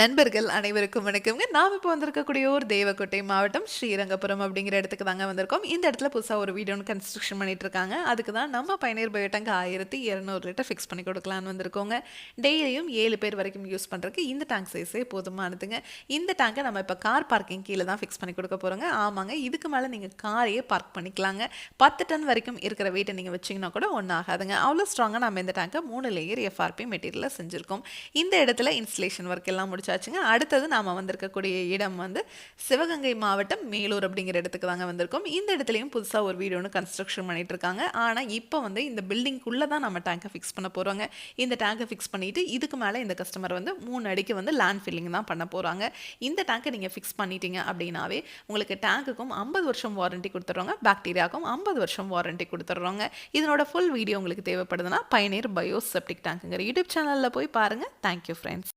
நண்பர்கள் அனைவருக்கும் வணக்கம்ங்க. நாம் இப்போ வந்திருக்கக்கூடிய ஒரு தேவக்கோட்டை மாவட்டம் ஸ்ரீரங்கபுரம் அப்படிங்கிற இடத்துக்கு தாங்க வந்திருக்கோம். இந்த இடத்துல புதுசா ஒரு வீடு ஒண்ணு கன்ஸ்ட்ரக்ஷன் பண்ணிட்டு இருக்காங்க. அதுக்கு தான் நம்ம பயணியர் பயோ டேங்க் 1200 லிட்டர் ஃபிக்ஸ் பண்ணி கொடுக்கலான்னு வந்திருக்கோங்க. டெய்லியும் 7 பேர் வரைக்கும் யூஸ் பண்றதுக்கு இந்த டேங்க் சைஸே போதுமானதுங்க. இந்த டேங்கை நம்ம இப்போ கார் பார்க்கிங் கீழே தான் ஃபிக்ஸ் பண்ணி கொடுக்க போறோங்க. ஆமாங்க, இதுக்கு மேலே நீங்கள் காரையே பார்க் பண்ணிக்கலாங்க. 10 டன் வரைக்கும் இருக்கிற வெயிட்டை நீங்கள் வச்சிங்கன்னா கூட ஒன்றும் ஆகாதுங்க. அவ்வளோ ஸ்ட்ராங்காக நம்ம இந்த டேங்கை 3 லேயர் எஃப்ஆர்பி மெட்டீரியலில் செஞ்சுருக்கோம். இந்த இடத்துல இன்ஸ்டலேஷன் ஒர்க் எல்லாம் முடிச்சாச்சுங்க. அடுத்தது நாம வந்திருக்கக்கூடிய இடம் வந்து சிவகங்கை மாவட்டம் மேலூர் அப்படிங்கிற இடத்துக்கு தாங்க வந்திருக்கோம். இந்த இடத்துலையும் புதுசா ஒரு வீடு ஒன்று கன்ஸ்ட்ரக்ஷன் பண்ணிட்டு இருக்காங்க. ஆனா இப்போ வந்து இந்த பில்டிங்குள்ள தான் நம்ம டேங்கை ஃபிக்ஸ் பண்ண போறோங்க. இந்த டேங்கை ஃபிக்ஸ் பண்ணிட்டு இதுக்கு மேல இந்த கஸ்டமர் வந்து 3 அடிக்கு வந்து லேண்ட் ஃபில்லிங் தான் பண்ண போறாங்க. இந்த டேங்கை நீங்க ஃபிக்ஸ் பண்ணிட்டீங்க அப்படின்னாவே உங்களுக்கு டேங்குக்கும் 50 வருஷம் வாரண்டி கொடுத்துட்றோங்க, பாக்டீரியாவுக்கும் 50 வருஷம் வாரண்டி கொடுத்துட்றோங்க. இதனோட ஃபுல் வீடியோ உங்களுக்கு தேவைப்படுதுன்னா பயணியர் பயோ செப்டிக் டேங்குங்கிற யூடியூப் சேனல்ல போய் பாருங்க. Thank you friends.